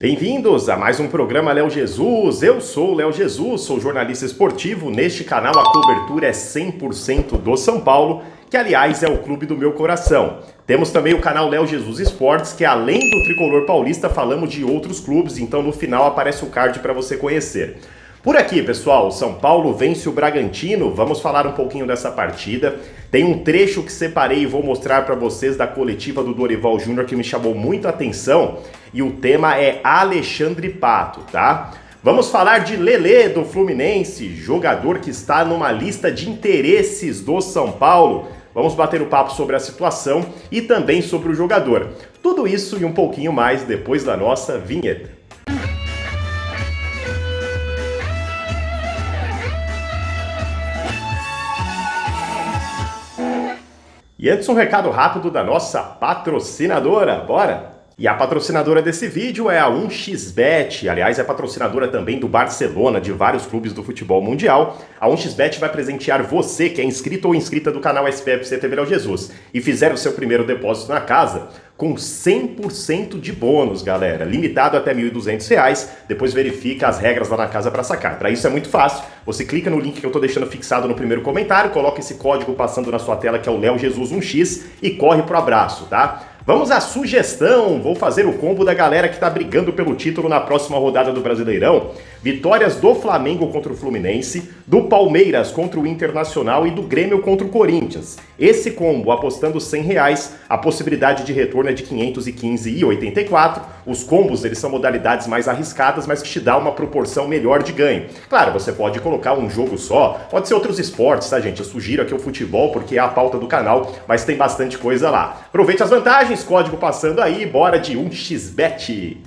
Bem-vindos a mais um programa Léo Jesus. Eu sou o Léo Jesus, sou jornalista esportivo. Neste canal a cobertura é 100% do São Paulo, que aliás é o clube do meu coração. Temos também o canal Léo Jesus Esportes, que além do tricolor paulista falamos de outros clubes, então no final aparece o card para você conhecer. Por aqui, pessoal, o São Paulo vence o Bragantino. Vamos falar um pouquinho dessa partida. Tem um trecho que separei e vou mostrar para vocês da coletiva do Dorival Júnior que me chamou muito a atenção. E o tema é Alexandre Pato, tá? Vamos falar de Lelê do Fluminense, jogador que está numa lista de interesses do São Paulo. Vamos bater o papo sobre a situação e também sobre o jogador. Tudo isso e um pouquinho mais depois da nossa vinheta. E antes um recado rápido da nossa patrocinadora, bora? E a patrocinadora desse vídeo é a 1xBet, aliás é patrocinadora também do Barcelona, de vários clubes do futebol mundial. A 1xBet vai presentear você que é inscrito ou inscrita do canal SPFC TV Léo Jesus e fizer o seu primeiro depósito na casa com 100% de bônus, galera, limitado até R$ 1.200, depois verifica as regras lá na casa para sacar. Para isso é muito fácil, você clica no link que eu estou deixando fixado no primeiro comentário, coloca esse código passando na sua tela que é o Léo Jesus 1x e corre pro abraço, tá? Vamos à sugestão, vou fazer o combo da galera que está brigando pelo título na próxima rodada do Brasileirão. Vitórias do Flamengo contra o Fluminense, do Palmeiras contra o Internacional e do Grêmio contra o Corinthians. Esse combo, apostando R$100, a possibilidade de retorno é de 515,84. Os combos, eles são modalidades mais arriscadas, mas que te dá uma proporção melhor de ganho. Claro, você pode colocar um jogo só, pode ser outros esportes, tá, gente? Eu sugiro aqui o futebol, porque é a pauta do canal, mas tem bastante coisa lá. Aproveite as vantagens, código passando aí, bora de 1xBet.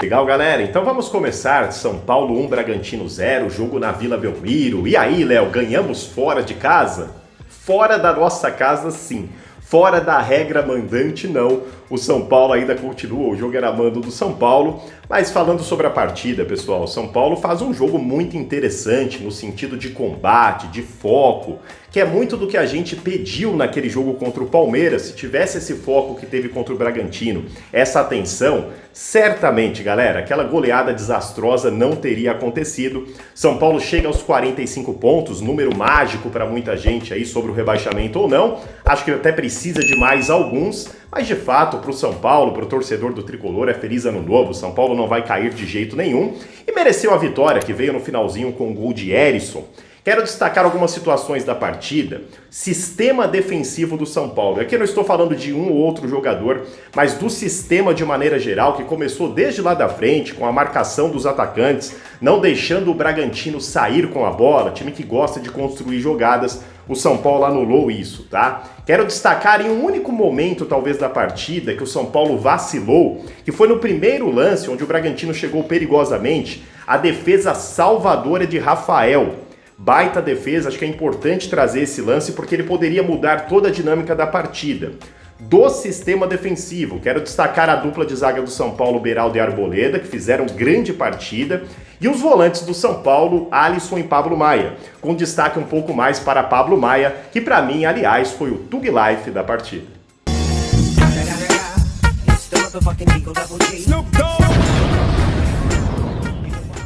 Legal, galera? Então vamos começar. São Paulo 1, Bragantino 0, jogo na Vila Belmiro. E aí, Léo, ganhamos fora de casa? Fora da nossa casa, sim. Fora da regra mandante, não. O São Paulo ainda continua, o jogo era mando do São Paulo. Mas falando sobre a partida, pessoal, o São Paulo faz um jogo muito interessante no sentido de combate, de foco, que é muito do que a gente pediu naquele jogo contra o Palmeiras. Se tivesse esse foco que teve contra o Bragantino, essa atenção, certamente, galera, aquela goleada desastrosa não teria acontecido. São Paulo chega aos 45 pontos, número mágico para muita gente aí sobre o rebaixamento ou não. Acho que até precisa de mais alguns, mas de fato, para o São Paulo, para o torcedor do Tricolor, é feliz ano novo. São Paulo não vai cair de jeito nenhum e mereceu a vitória, que veio no finalzinho com o gol de Herisson. Quero destacar algumas situações da partida. Sistema defensivo do São Paulo. Aqui eu não estou falando de um ou outro jogador, mas do sistema de maneira geral, que começou desde lá da frente, com a marcação dos atacantes, não deixando o Bragantino sair com a bola, time que gosta de construir jogadas. O São Paulo anulou isso, tá? Quero destacar em um único momento, talvez, da partida, que o São Paulo vacilou, que foi no primeiro lance, onde o Bragantino chegou perigosamente, a defesa salvadora de Rafael. Baita defesa, acho que é importante trazer esse lance porque ele poderia mudar toda a dinâmica da partida. Do sistema defensivo, quero destacar a dupla de zaga do São Paulo, Beraldo e Arboleda, que fizeram grande partida, e os volantes do São Paulo, Alisson e Pablo Maia, com destaque um pouco mais para Pablo Maia, que para mim, aliás, foi o Tug Life da partida.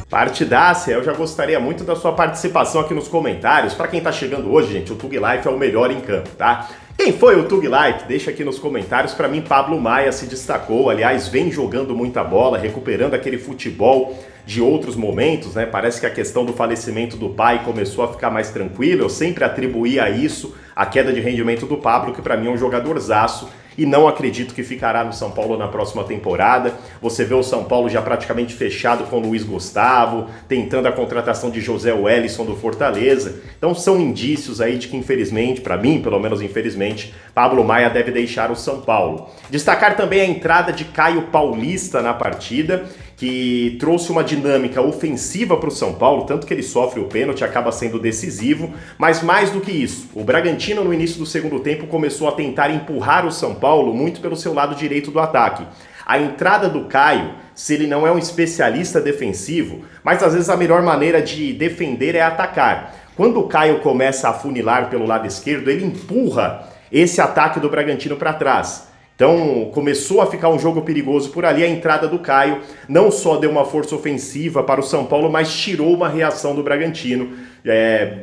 Partidaça, eu já gostaria muito da sua participação aqui nos comentários. Para quem tá chegando hoje, gente, o Tug Life é o melhor em campo, tá? Quem foi o Tug Life? Deixa aqui nos comentários. Para mim, Pablo Maia se destacou, aliás, vem jogando muita bola, recuperando aquele futebol de outros momentos, né? Parece que a questão do falecimento do pai começou a ficar mais tranquila. Eu sempre atribuía a isso a queda de rendimento do Pablo, que para mim é um jogadorzaço. E não acredito que ficará no São Paulo na próxima temporada. Você vê o São Paulo já praticamente fechado com o Luiz Gustavo, tentando a contratação de José Wellison do Fortaleza. Então são indícios aí de que, infelizmente, para mim, pelo menos infelizmente, Pablo Maia deve deixar o São Paulo. Destacar também a entrada de Caio Paulista na partida, que trouxe uma dinâmica ofensiva para o São Paulo, tanto que ele sofre o pênalti, acaba sendo decisivo, mas mais do que isso, o Bragantino no início do segundo tempo começou a tentar empurrar o São Paulo muito pelo seu lado direito do ataque. A entrada do Caio, se ele não é um especialista defensivo, mas às vezes a melhor maneira de defender é atacar. Quando o Caio começa a afunilar pelo lado esquerdo, ele empurra esse ataque do Bragantino para trás. Então começou a ficar um jogo perigoso por ali, a entrada do Caio não só deu uma força ofensiva para o São Paulo, mas tirou uma reação do Bragantino.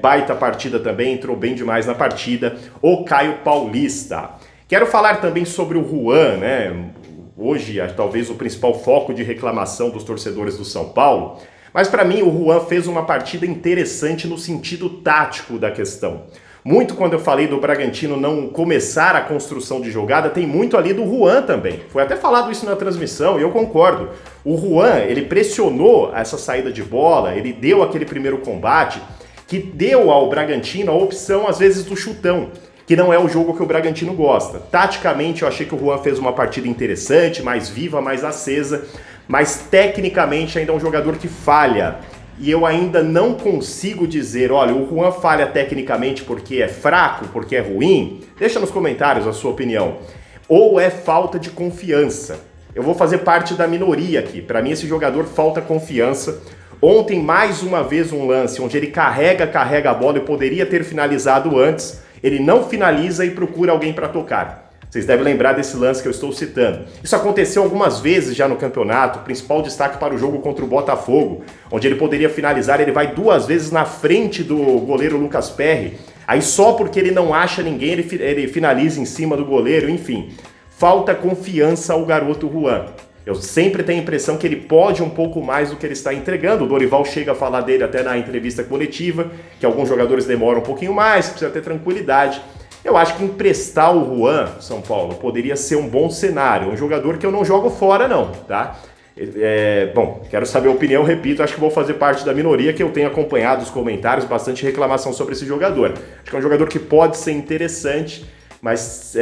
Baita partida também, entrou bem demais na partida, o Caio Paulista. Quero falar também sobre o Juan, né? Hoje talvez o principal foco de reclamação dos torcedores do São Paulo, mas para mim o Juan fez uma partida interessante no sentido tático da questão. Muito quando eu falei do Bragantino não começar a construção de jogada, tem muito ali do Juan também. Foi até falado isso na transmissão e eu concordo. O Juan, ele pressionou essa saída de bola, ele deu aquele primeiro combate que deu ao Bragantino a opção, às vezes, do chutão, que não é o jogo que o Bragantino gosta. Taticamente, eu achei que o Juan fez uma partida interessante, mais viva, mais acesa, mas tecnicamente ainda é um jogador que falha. E eu ainda não consigo dizer, olha, o Juan falha tecnicamente porque é fraco, porque é ruim. Deixa nos comentários a sua opinião. Ou é falta de confiança. Eu vou fazer parte da minoria aqui. Para mim, esse jogador falta confiança. Ontem, mais uma vez, um lance onde ele carrega a bola e poderia ter finalizado antes. Ele não finaliza e procura alguém para tocar. Vocês devem lembrar desse lance que eu estou citando. Isso aconteceu algumas vezes já no campeonato, principal destaque para o jogo contra o Botafogo, onde ele poderia finalizar, ele vai 2 vezes na frente do goleiro Lucas Perry, aí só porque ele não acha ninguém, ele finaliza em cima do goleiro, enfim. Falta confiança ao garoto Juan. Eu sempre tenho a impressão que ele pode um pouco mais do que ele está entregando. O Dorival chega a falar dele até na entrevista coletiva, que alguns jogadores demoram um pouquinho mais, precisa ter tranquilidade. Eu acho que emprestar o Juan, São Paulo, poderia ser um bom cenário. Um jogador que eu não jogo fora, não, tá? Bom, quero saber a opinião, repito, acho que vou fazer parte da minoria que eu tenho acompanhado os comentários, bastante reclamação sobre esse jogador. Acho que é um jogador que pode ser interessante, mas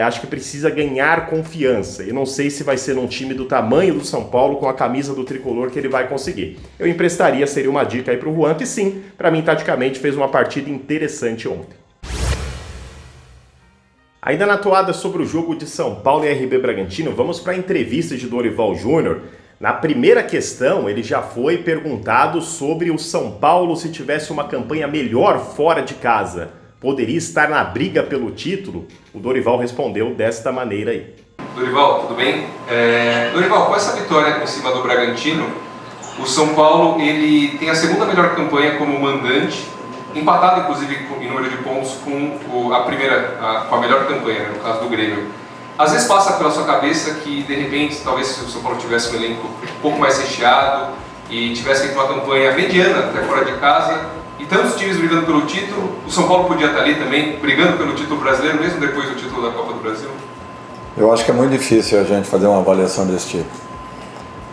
acho que precisa ganhar confiança. E não sei se vai ser num time do tamanho do São Paulo, com a camisa do tricolor, que ele vai conseguir. Eu emprestaria, seria uma dica aí pro Juan, que sim, para mim, taticamente, fez uma partida interessante ontem. Ainda na toada sobre o jogo de São Paulo e RB Bragantino, vamos para a entrevista de Dorival Júnior. Na primeira questão, ele já foi perguntado sobre o São Paulo se tivesse uma campanha melhor fora de casa. Poderia estar na briga pelo título? O Dorival respondeu desta maneira aí. Dorival, tudo bem? Dorival, com essa vitória em cima do Bragantino, o São Paulo ele tem a segunda melhor campanha como mandante, empatado inclusive em número de pontos com a melhor campanha, né, no caso do Grêmio. Às vezes passa pela sua cabeça que de repente, talvez se o São Paulo tivesse um elenco um pouco mais recheado e tivesse feito uma campanha mediana até fora de casa, e tantos times brigando pelo título, o São Paulo podia estar ali também brigando pelo título brasileiro, mesmo depois do título da Copa do Brasil? Eu acho que é muito difícil a gente fazer uma avaliação desse tipo.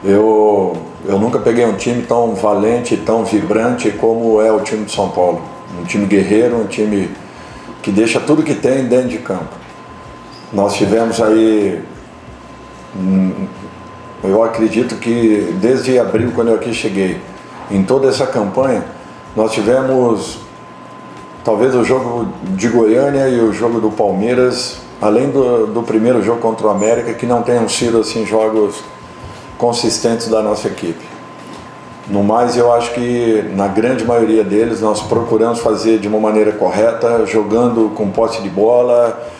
Eu nunca peguei um time tão valente, tão vibrante como é o time de São Paulo. Um time guerreiro, um time que deixa tudo que tem dentro de campo. Nós tivemos aí, eu acredito que desde abril, quando eu aqui cheguei, em toda essa campanha, nós tivemos talvez o jogo de Goiânia e o jogo do Palmeiras, além do primeiro jogo contra o América, que não tenham sido assim jogos consistentes da nossa equipe. No mais, eu acho que na grande maioria deles nós procuramos fazer de uma maneira correta, jogando com posse de bola,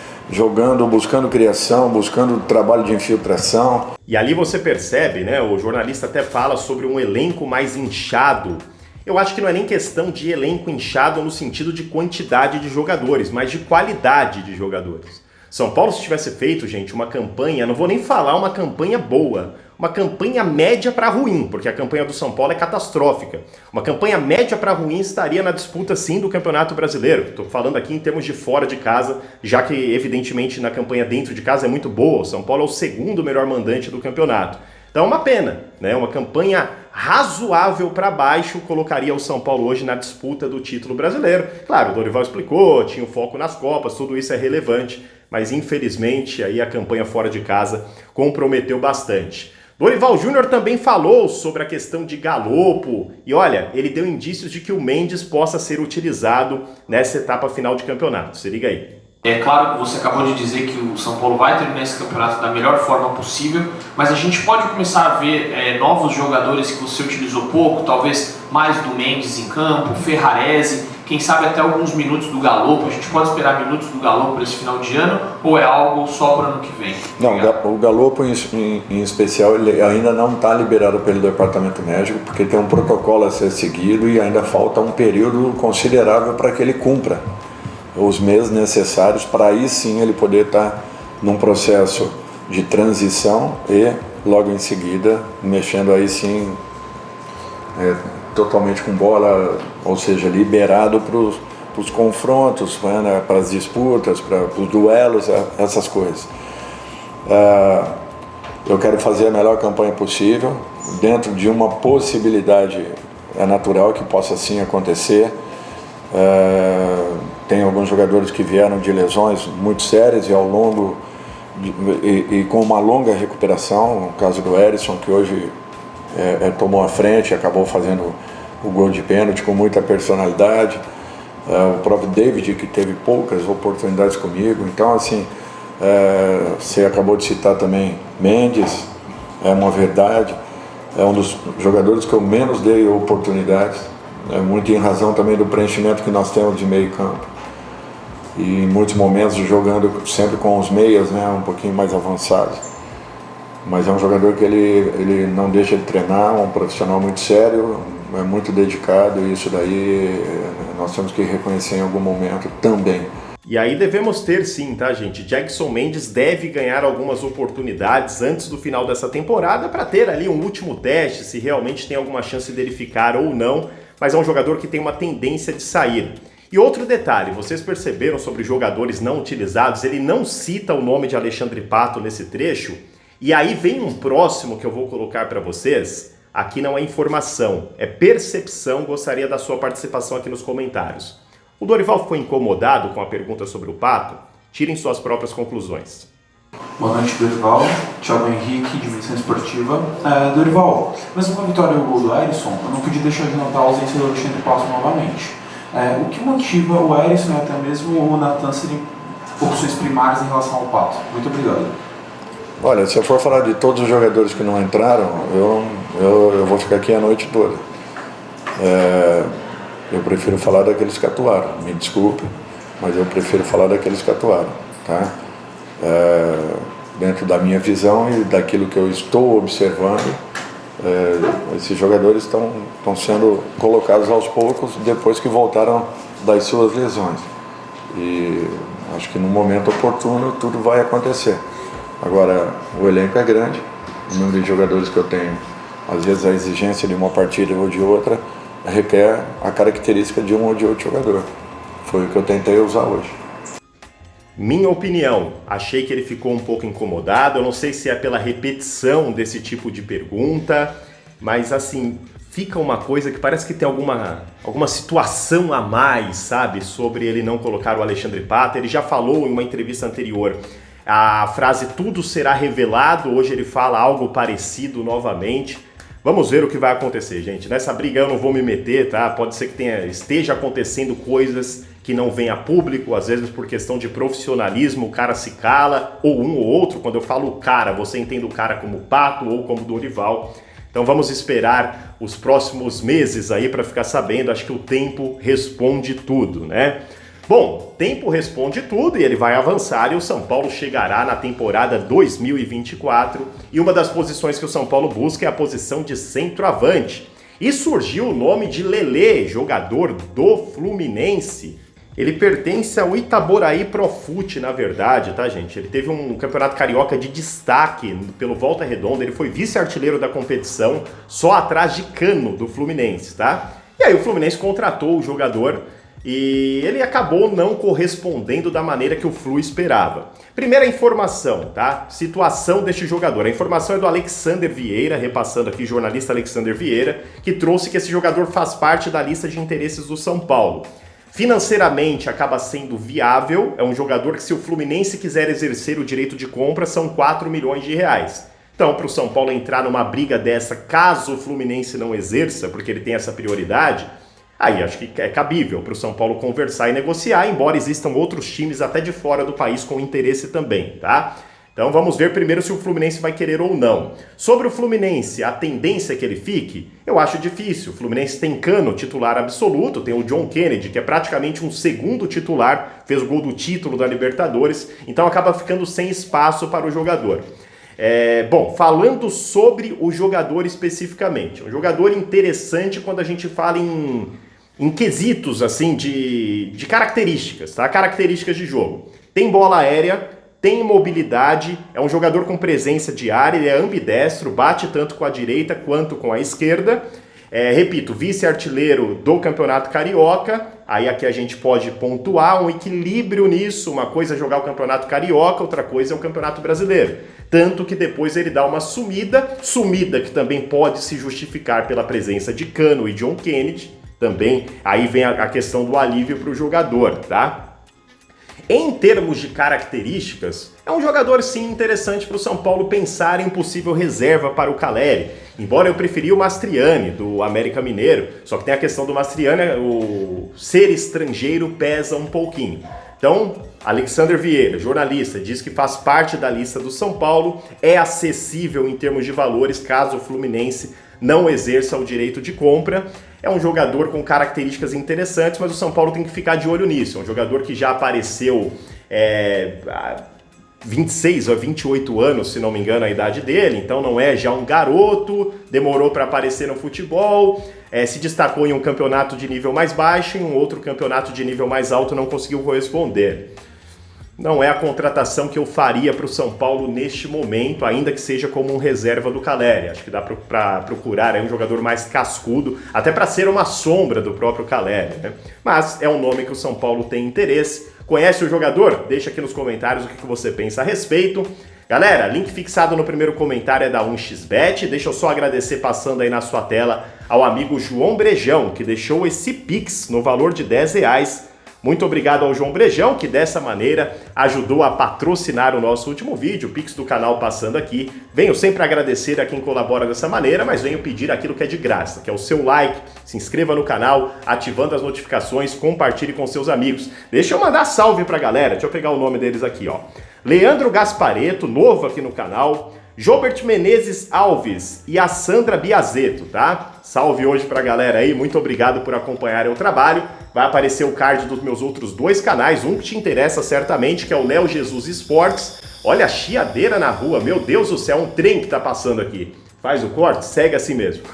buscando criação, buscando trabalho de infiltração. E ali você percebe, né, o jornalista até fala sobre um elenco mais inchado. Eu acho que não é nem questão de elenco inchado no sentido de quantidade de jogadores, mas de qualidade de jogadores. São Paulo, se tivesse feito, gente, uma campanha, não vou nem falar uma campanha boa, uma campanha média para ruim, porque a campanha do São Paulo é catastrófica. Uma campanha média para ruim estaria na disputa, sim, do Campeonato Brasileiro. Estou falando aqui em termos de fora de casa, já que, evidentemente, na campanha dentro de casa é muito boa. O São Paulo é o segundo melhor mandante do campeonato. Então é uma pena, né? Uma campanha razoável para baixo colocaria o São Paulo hoje na disputa do título brasileiro. Claro, o Dorival explicou, tinha o foco nas Copas, tudo isso é relevante, mas infelizmente aí a campanha fora de casa comprometeu bastante. Dorival Júnior também falou sobre a questão de Galopo e olha, ele deu indícios de que o Mendes possa ser utilizado nessa etapa final de campeonato. Se liga aí. É claro que você acabou de dizer que o São Paulo vai terminar esse campeonato da melhor forma possível, mas a gente pode começar a ver novos jogadores que você utilizou pouco, talvez mais do Mendes em campo, Ferrarese, quem sabe até alguns minutos do Galopo. A gente pode esperar minutos do Galopo para esse final de ano ou é algo só para o ano que vem? Não, o Galopo em especial ele ainda não está liberado pelo departamento médico, porque tem um protocolo a ser seguido e ainda falta um período considerável para que ele cumpra os meses necessários para aí sim ele poder estar num processo de transição e logo em seguida mexendo aí sim totalmente com bola, ou seja, liberado para os confrontos, né, para as disputas, para os duelos, essas coisas. Eu quero fazer a melhor campanha possível, dentro de uma possibilidade natural que possa sim acontecer. Tem alguns jogadores que vieram de lesões muito sérias e ao longo e com uma longa recuperação, o caso do Erisson, que hoje tomou a frente, acabou fazendo o gol de pênalti com muita personalidade, o próprio David, que teve poucas oportunidades comigo. Então assim, você acabou de citar também Mendes, é uma verdade, é um dos jogadores que eu menos dei oportunidades, muito em razão também do preenchimento que nós temos de meio campo e em muitos momentos jogando sempre com os meias, né, um pouquinho mais avançados. Mas é um jogador que ele não deixa de treinar, um profissional muito sério, é muito dedicado, e isso daí nós temos que reconhecer em algum momento também. E aí devemos ter sim, tá, gente? Jackson Mendes deve ganhar algumas oportunidades antes do final dessa temporada para ter ali um último teste, se realmente tem alguma chance dele ficar ou não, mas é um jogador que tem uma tendência de sair. E outro detalhe, vocês perceberam sobre jogadores não utilizados, ele não cita o nome de Alexandre Pato nesse trecho, e aí vem um próximo que eu vou colocar para vocês. Aqui não é informação, é percepção. Gostaria da sua participação aqui nos comentários. O Dorival ficou incomodado com a pergunta sobre o Pato? Tirem suas próprias conclusões. Boa noite, Dorival. Thiago Henrique, Dimensão Esportiva. Dorival, mesmo com a vitória e o gol do Erisson, eu não podia deixar de notar a ausência do Alexandre Pato novamente. O que motiva o Erisson e até mesmo o Natan serem opções primárias em relação ao Pato? Muito obrigado. Olha, se eu for falar de todos os jogadores que não entraram, eu vou ficar aqui a noite toda. Eu prefiro falar daqueles que atuaram. Me desculpe, mas eu prefiro falar daqueles que atuaram, tá? Dentro da minha visão e daquilo que eu estou observando, esses jogadores estão sendo colocados aos poucos depois que voltaram das suas lesões. E acho que no momento oportuno tudo vai acontecer. Agora, o elenco é grande, o número de jogadores que eu tenho, às vezes a exigência de uma partida ou de outra requer a característica de um ou de outro jogador. Foi o que eu tentei usar hoje. Minha opinião, achei que ele ficou um pouco incomodado, eu não sei se é pela repetição desse tipo de pergunta, mas assim, fica uma coisa que parece que tem alguma situação a mais, sabe, sobre ele não colocar o Alexandre Pato. Ele já falou em uma entrevista anterior a frase "tudo será revelado", hoje ele fala algo parecido novamente. Vamos ver o que vai acontecer, gente. Nessa briga eu não vou me meter, tá? Pode ser que esteja acontecendo coisas que não vem a público, às vezes por questão de profissionalismo, o cara se cala, ou um ou outro. Quando eu falo o cara, você entende o cara como Pato ou como Dorival. Então vamos esperar os próximos meses aí para ficar sabendo. Acho que o tempo responde tudo, né? Bom, tempo responde tudo e ele vai avançar e o São Paulo chegará na temporada 2024 e uma das posições que o São Paulo busca é a posição de centroavante. E surgiu o nome de Lelê, jogador do Fluminense. Ele pertence ao Itaboraí Profute, na verdade, tá, gente? Ele teve um campeonato carioca de destaque pelo Volta Redonda, ele foi vice-artilheiro da competição, só atrás de Cano, do Fluminense, tá? E aí o Fluminense contratou o jogador e ele acabou não correspondendo da maneira que o Flu esperava. Primeira informação, tá? Situação deste jogador. A informação é do Alexander Vieira, repassando aqui, jornalista Alexander Vieira, que trouxe que esse jogador faz parte da lista de interesses do São Paulo. Financeiramente acaba sendo viável, é um jogador que se o Fluminense quiser exercer o direito de compra são 4 milhões de reais. Então, para o São Paulo entrar numa briga dessa, caso o Fluminense não exerça, porque ele tem essa prioridade, aí acho que é cabível para o São Paulo conversar e negociar, embora existam outros times até de fora do país com interesse também, tá? Então vamos ver primeiro se o Fluminense vai querer ou não. Sobre o Fluminense, a tendência é que ele fique? Eu acho difícil. O Fluminense tem Cano, titular absoluto, tem o John Kennedy, que é praticamente um segundo titular, fez o gol do título da Libertadores, então acaba ficando sem espaço para o jogador. Bom, falando sobre o jogador especificamente, um jogador interessante quando a gente fala em quesitos assim de características, tá? Características de jogo. Tem bola aérea, tem mobilidade, é um jogador com presença de área, ele é ambidestro, bate tanto com a direita quanto com a esquerda. Repito, vice-artilheiro do Campeonato Carioca, aí aqui a gente pode pontuar um equilíbrio nisso, uma coisa é jogar o Campeonato Carioca, outra coisa é o Campeonato Brasileiro. Tanto que depois ele dá uma sumida que também pode se justificar pela presença de Cano e John Kennedy, também aí vem a questão do alívio para o jogador, tá? Em termos de características, é um jogador sim interessante para o São Paulo pensar em possível reserva para o Caleri. Embora eu preferia o Mastriani, do América Mineiro, só que tem a questão do Mastriani, o ser estrangeiro pesa um pouquinho. Então, Alexander Vieira, jornalista, diz que faz parte da lista do São Paulo, é acessível em termos de valores caso o Fluminense não exerça o direito de compra. É um jogador com características interessantes, mas o São Paulo tem que ficar de olho nisso. É um jogador que já apareceu 26 ou 28 anos, se não me engano, a idade dele, então não é já um garoto, demorou para aparecer no futebol, se destacou em um campeonato de nível mais baixo, em um outro campeonato de nível mais alto não conseguiu corresponder. Não é a contratação que eu faria para o São Paulo neste momento, ainda que seja como um reserva do Caleri. Acho que dá para procurar um jogador mais cascudo, até para ser uma sombra do próprio Caleri, né? Mas é um nome que o São Paulo tem interesse. Conhece o jogador? Deixa aqui nos comentários o que você pensa a respeito. Galera, link fixado no primeiro comentário é da 1xBet. Deixa eu só agradecer, passando aí na sua tela, ao amigo João Brejão, que deixou esse Pix no valor de R$10. Muito obrigado ao João Brejão, que dessa maneira ajudou a patrocinar o nosso último vídeo, o Pix do canal passando aqui. Venho sempre agradecer a quem colabora dessa maneira, mas venho pedir aquilo que é de graça, que é o seu like, se inscreva no canal, ativando as notificações, compartilhe com seus amigos. Deixa eu mandar salve pra galera, deixa eu pegar o nome deles aqui, ó. Leandro Gaspareto, novo aqui no canal, Jobert Menezes Alves e a Sandra Biazeto, tá? Salve hoje pra galera aí, muito obrigado por acompanharem o trabalho. Vai aparecer o card dos meus outros dois canais, um que te interessa certamente, que é o Léo Jesus Esportes. Olha a chiadeira na rua, meu Deus do céu, um trem que tá passando aqui. Faz o corte, segue assim mesmo.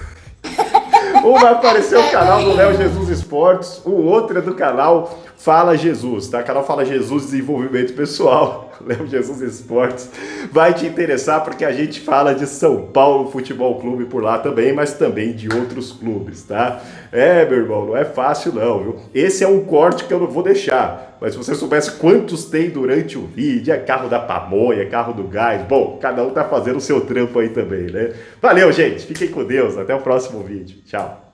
Um vai aparecer o canal do Léo Jesus Esportes, o outro é do canal Fala Jesus, tá? Canal Fala Jesus Desenvolvimento Pessoal, Léo Jesus Esportes. Vai te interessar porque a gente fala de São Paulo Futebol Clube por lá também, mas também de outros clubes, tá? Meu irmão, não é fácil não, viu? Esse é um corte que eu não vou deixar, mas se você soubesse quantos tem durante o vídeo, é carro da pamonha, é carro do gás, bom, cada um tá fazendo o seu trampo aí também, né? Valeu, gente, fiquem com Deus, até o próximo vídeo, tchau.